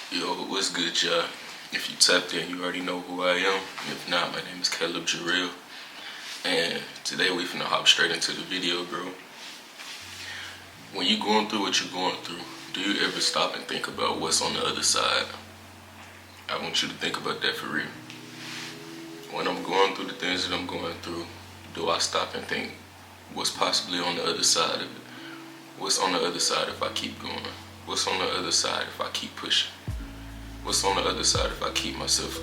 Yo, what's good, y'all? If you tapped in, you already know who I am. If not, my name is Caleb Jarrell. And today we finna hop straight into the video, bro. When you going through what you're going through, do you ever stop and think about what's on the other side? I want you to think about that for real. When I'm going through the things that I'm going through, do I stop and think what's possibly on the other side of it? What's on the other side if I keep going? What's on the other side if I keep pushing? What's on the other side if I keep myself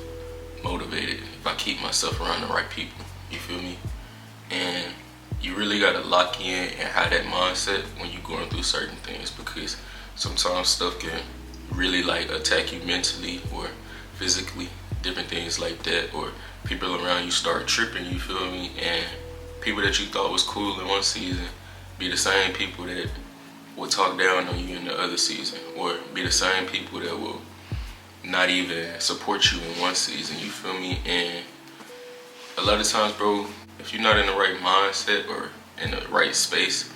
motivated, if I keep myself around the right people, you feel me? And you really gotta lock in and have that mindset when you're going through certain things, because sometimes stuff can really like attack you mentally or physically, different things like that, or people around you start tripping, you feel me? And people that you thought was cool in one season be the same people that will talk down on you in the other season, or be the same people that will not even support you in one season, you feel me? And a lot of times, bro, if you're not in the right mindset or in the right space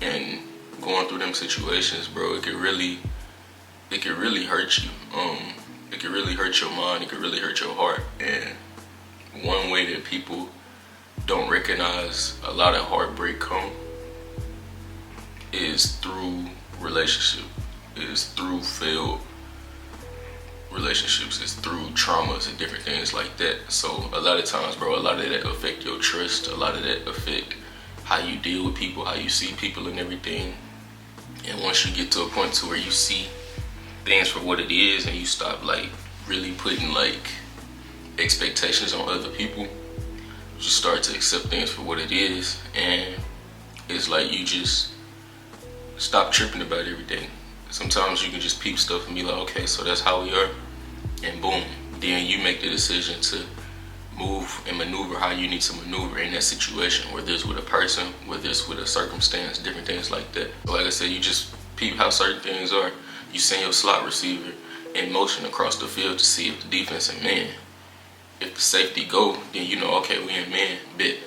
and going through them situations, bro, it could really hurt you. It could really hurt your mind, it could really hurt your heart. And one way that people don't recognize a lot of heartbreak come is through relationship, is through failed relationships, is through traumas and different things like that. So a lot of times, bro, a lot of that affect your trust, a lot of that affect how you deal with people, how you see people and everything. And once you get to a point to where you see things for what it is and you stop like really putting like expectations on other people, you start to accept things for what it is, and it's like you just stop tripping about everything. Sometimes you can just peep stuff and be like, okay, so that's how we are, and boom, then you make the decision to move and maneuver how you need to maneuver in that situation, whether it's with a person, whether it's with a circumstance, different things like that. Like I said, you just peep how certain things are. You send your slot receiver in motion across the field to see if the defense in man. If the safety go, then you know, okay, we in man, bet.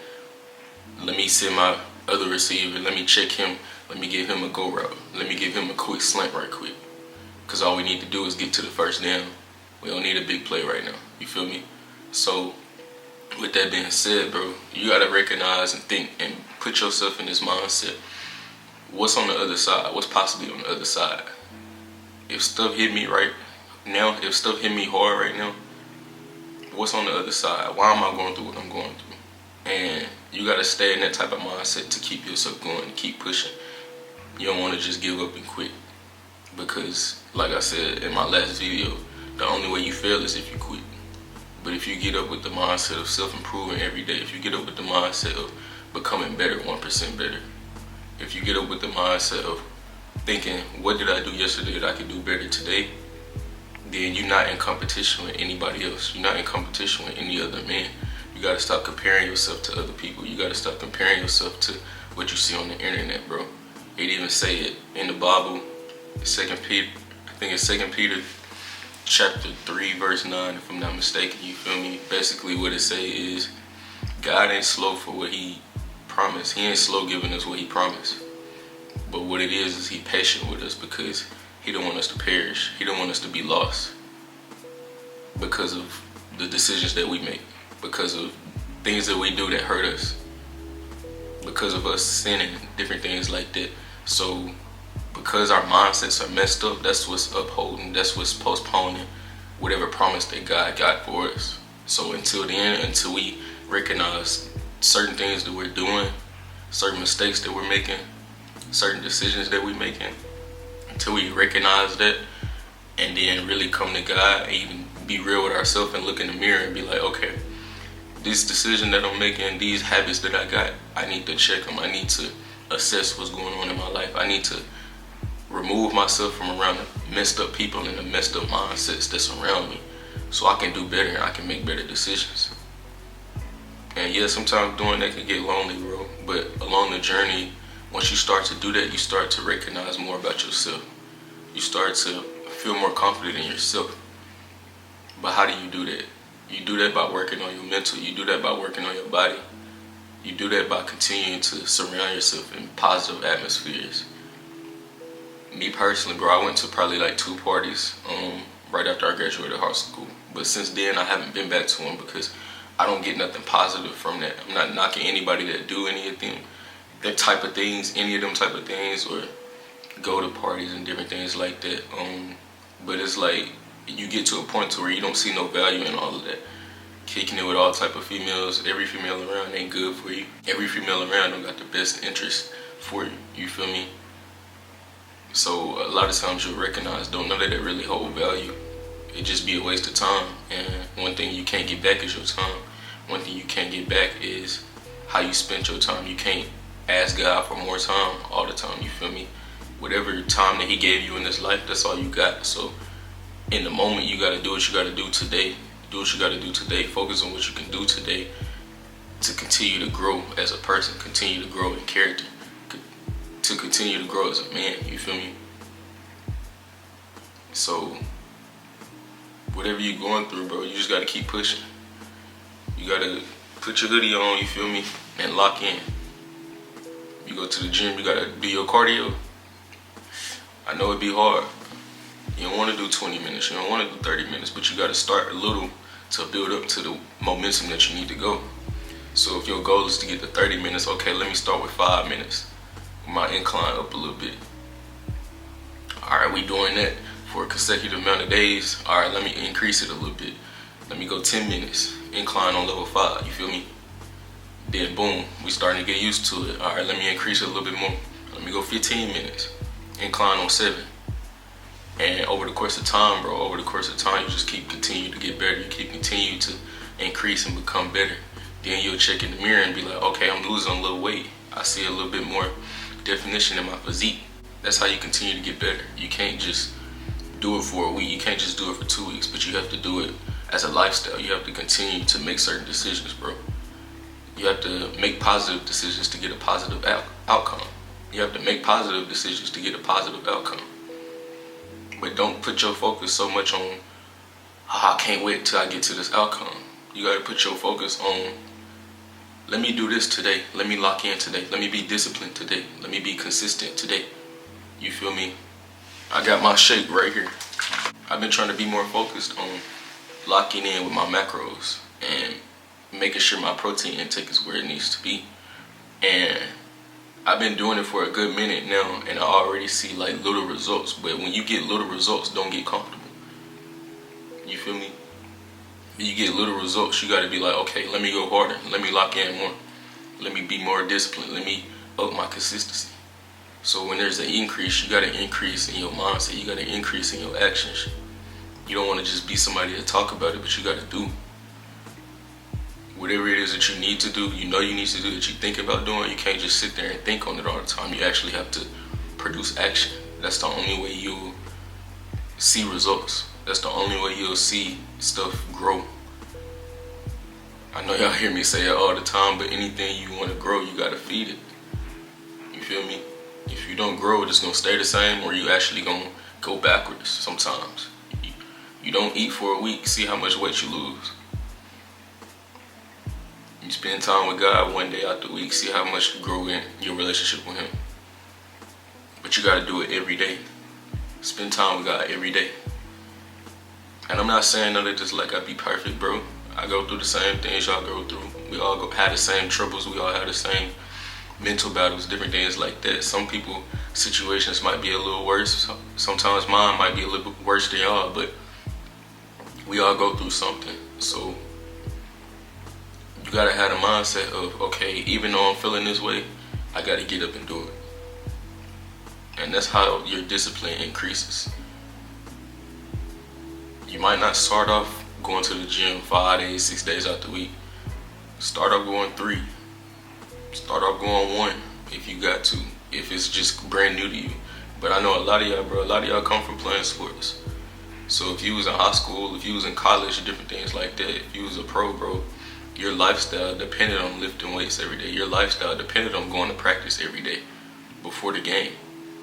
Let me send my other receiver, let me check him, let me give him a go route, let me give him a quick slant right quick. Because all we need to do is get to the first down. We don't need a big play right now, you feel me? So with that being said, bro, you gotta recognize and think and put yourself in this mindset. What's on the other side? What's possibly on the other side? If stuff hit me right now, if stuff hit me hard right now, what's on the other side? Why am I going through what I'm going through? And you gotta stay in that type of mindset to keep yourself going and keep pushing. You don't wanna just give up and quit. Because, like I said in my last video, the only way you fail is if you quit. But if you get up with the mindset of self-improving every day, if you get up with the mindset of becoming better, 1% better, if you get up with the mindset of thinking, what did I do yesterday that I could do better today, then you're not in competition with anybody else. You're not in competition with any other man. You gotta stop comparing yourself to other people. You gotta stop comparing yourself to what you see on the internet, bro. It even say it in the Bible, 2 Peter, I think it's 2 Peter chapter 3 verse 9, if I'm not mistaken, you feel me? Basically what it say is, God ain't slow for what he promised. He ain't slow giving us what he promised. But what it is he patient with us, because he don't want us to perish. He don't want us to be lost because of the decisions that we make, because of things that we do that hurt us, because of us sinning, different things like that. So because our mindsets are messed up, that's what's upholding, that's what's postponing whatever promise that God got for us. So until then, until we recognize certain things that we're doing, certain mistakes that we're making, certain decisions that we're making, until we recognize that and then really come to God and even be real with ourselves and look in the mirror and be like, okay, this decision that I'm making, these habits that I got, I need to check them. I need to assess what's going on in my life. I need to remove myself from around the messed up people and the messed up mindsets that's around me, so I can do better and I can make better decisions. And yeah, sometimes doing that can get lonely, bro. But along the journey, once you start to do that, you start to recognize more about yourself. You start to feel more confident in yourself. But how do you do that? You do that by working on your mental. You do that by working on your body. You do that by continuing to surround yourself in positive atmospheres. Me personally, bro, I went to probably like 2 parties right after I graduated high school. But since then, I haven't been back to them because I don't get nothing positive from that. I'm not knocking anybody that do any of them, that type of things, any of them type of things, or go to parties and different things like that. But it's like you get to a point to where you don't see no value in all of that. Kicking it with all type of females, every female around ain't good for you. Every female around don't got the best interest for you. You feel me? So a lot of times you'll recognize don't know that it really hold value. It just be a waste of time. And one thing you can't get back is your time. One thing you can't get back is how you spent your time. You can't ask God for more time all the time. You feel me? Whatever time that He gave you in this life, that's all you got. So in the moment, you gotta do what you gotta do today. Do what you gotta do today. Focus on what you can do today to continue to grow as a person, continue to grow in character, to continue to grow as a man. You feel me? So whatever you're going through, bro, you just gotta keep pushing. You gotta put your hoodie on, you feel me, and lock in. You go to the gym, you gotta do your cardio. I know it'd be hard. You don't want to do 20 minutes, you don't want to do 30 minutes, but you got to start a little to build up to the momentum that you need to go. So if your goal is to get to 30 minutes, okay, let me start with 5 minutes. My incline up a little bit. Alright, we doing that for a consecutive amount of days. Alright, let me increase it a little bit. Let me go 10 minutes, incline on level 5, you feel me? Then boom, we starting to get used to it. Alright, let me increase it a little bit more. Let me go 15 minutes, incline on 7. And over the course of time, bro, over the course of time, you just continue to get better. You continue to increase and become better. Then you'll check in the mirror and be like, okay, I'm losing a little weight. I see a little bit more definition in my physique. That's how you continue to get better. You can't just do it for a week. You can't just do it for 2 weeks, but you have to do it as a lifestyle. You have to continue to make certain decisions, bro. You have to make positive decisions to get a positive outcome. You have to make positive decisions to get a positive outcome. But don't put your focus so much on, I can't wait till I get to this outcome. You gotta put your focus on, let me do this today. Let me lock in today. Let me be disciplined today. Let me be consistent today. You feel me? I got my shake right here. I've been trying to be more focused on locking in with my macros and making sure my protein intake is where it needs to be. And I've been doing it for a good minute now, and I already see like little results. But when you get little results, don't get comfortable. You feel me? When you get little results, you gotta be like, okay, let me go harder. Let me lock in more. Let me be more disciplined. Let me up my consistency. So when there's an increase, you gotta increase in your mindset. You gotta increase in your actions. You don't wanna just be somebody to talk about it, but you gotta do. Whatever it is that you need to do, you know you need to do, that you think about doing, you can't just sit there and think on it all the time. You actually have to produce action. That's the only way you'll see results. That's the only way you'll see stuff grow. I know y'all hear me say it all the time, but anything you want to grow, you gotta feed it. You feel me? If you don't grow, it's gonna stay the same, or you actually gonna go backwards sometimes. You don't eat for a week, see how much weight you lose. You spend time with God one day out the week, see how much you grow in your relationship with Him. But you gotta do it every day. Spend time with God every day. And I'm not saying none of this like I be perfect, bro. I go through the same things y'all go through. We all have the same troubles. We all have the same mental battles, different things like that. Some people, situations might be a little worse. Sometimes mine might be a little bit worse than y'all, but we all go through something. So you gotta have the mindset of, okay, even though I'm feeling this way, I gotta get up and do it. And that's how your discipline increases. You might not start off going to the gym 5 days, 6 days out the week. Start off going 3. Start off going 1 if you got to, if it's just brand new to you. But I know a lot of y'all, bro, a lot of y'all come from playing sports. So if you was in high school, if you was in college, different things like that, if you was a pro, bro, your lifestyle depended on lifting weights every day. Your lifestyle depended on going to practice every day before the game.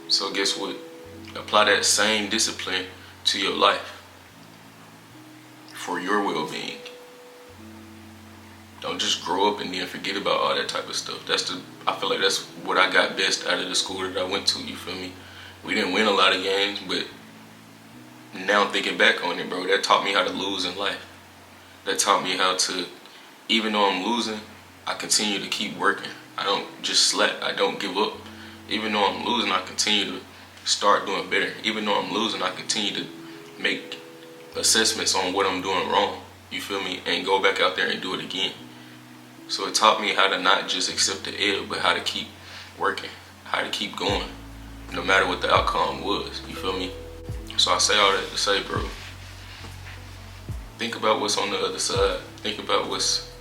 So guess what? Apply that same discipline to your life for your well-being. Don't just grow up and then forget about all that type of stuff. I feel like that's what I got best out of the school that I went to, you feel me? We didn't win a lot of games, but now thinking back on it, bro, that taught me how to lose in life. That taught me how to, even though I'm losing, I continue to keep working. I don't just slack. I don't give up. Even though I'm losing, I continue to start doing better. Even though I'm losing, I continue to make assessments on what I'm doing wrong. You feel me? And go back out there and do it again. So it taught me how to not just accept the L, but how to keep working, how to keep going, no matter what the outcome was. You feel me? So I say all that to say, bro, think about what's on the other side. Think about what's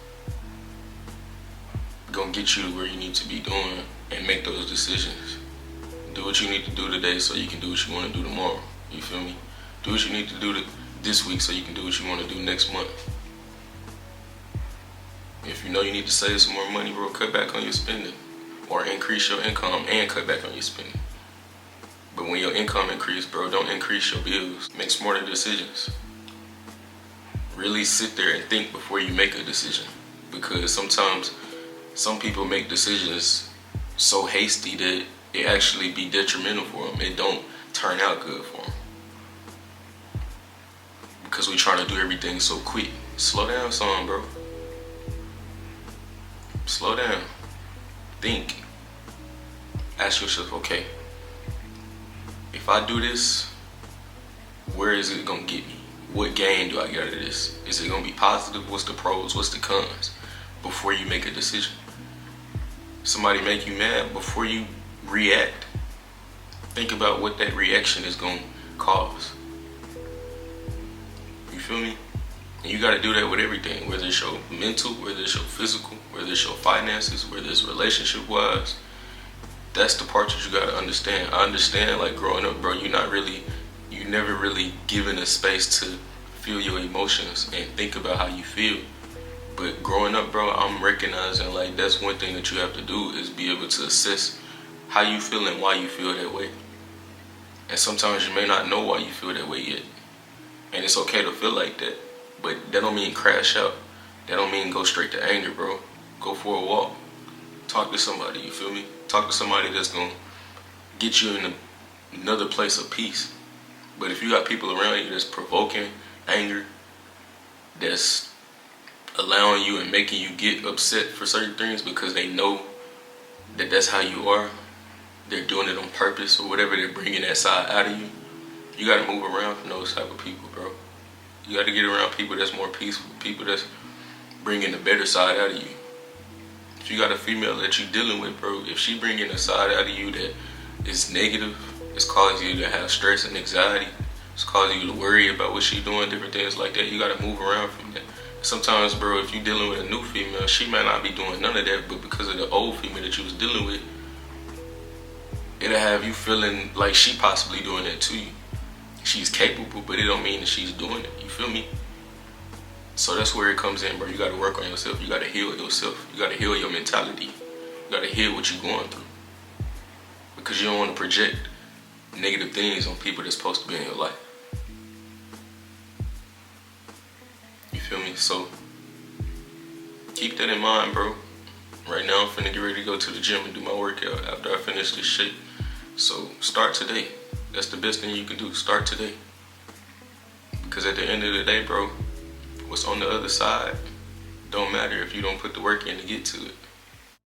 gonna get you to where you need to be doing and make those decisions. Do what you need to do today so you can do what you want to do tomorrow. You feel me? Do what you need to do this week so you can do what you want to do next month. If you know you need to save some more money, bro, cut back on your spending. Or increase your income and cut back on your spending. But when your income increases, bro, don't increase your bills. Make smarter decisions. Really sit there and think before you make a decision. Because sometimes some people make decisions so hasty that it actually be detrimental for them. It don't turn out good for them. Because we trying to do everything so quick. Slow down some, bro. Slow down. Think. Ask yourself, okay, if I do this, where is it gonna get me? What gain do I get out of this? Is it gonna be positive? What's the pros? What's the cons? Before you make a decision. Somebody make you mad, before you react, think about what that reaction is gonna cause. You feel me? And you gotta do that with everything, whether it's your mental, whether it's your physical, whether it's your finances, whether it's relationship wise. That's the part that you gotta understand. I understand, like, growing up, bro, you never really given a space to feel your emotions and think about how you feel. But growing up, bro, I'm recognizing, like, that's one thing that you have to do is be able to assess how you feel and why you feel that way. And sometimes you may not know why you feel that way yet. And it's okay to feel like that. But that don't mean crash out. That don't mean go straight to anger, bro. Go for a walk. Talk to somebody, you feel me? Talk to somebody that's gonna get you in another place of peace. But if you got people around you that's provoking anger, that's allowing you and making you get upset for certain things because they know that that's how you are, they're doing it on purpose or whatever, they're bringing that side out of you, you gotta move around from those type of people, bro. You gotta get around people that's more peaceful, people that's bringing the better side out of you. If you got a female that you're dealing with, bro, if she bringing a side out of you that is negative, it's causing you to have stress and anxiety, it's causing you to worry about what she doing, different things like that, you gotta move around from that. Sometimes, bro, if you're dealing with a new female, she might not be doing none of that, but because of the old female that you was dealing with, it'll have you feeling like she possibly doing that to you. She's capable, but it don't mean that she's doing it, you feel me? So that's where it comes in, bro. You gotta work on yourself. You gotta heal yourself. You gotta heal your mentality. You gotta heal what you're going through. Because you don't want to project negative things on people that's supposed to be in your life. You feel me? So keep that in mind, bro. Right now I'm finna get ready to go to the gym and do my workout after I finish this shit. So start today. That's the best thing you can do. Start today. Because at the end of the day, bro, what's on the other side don't matter if you don't put the work in to get to it.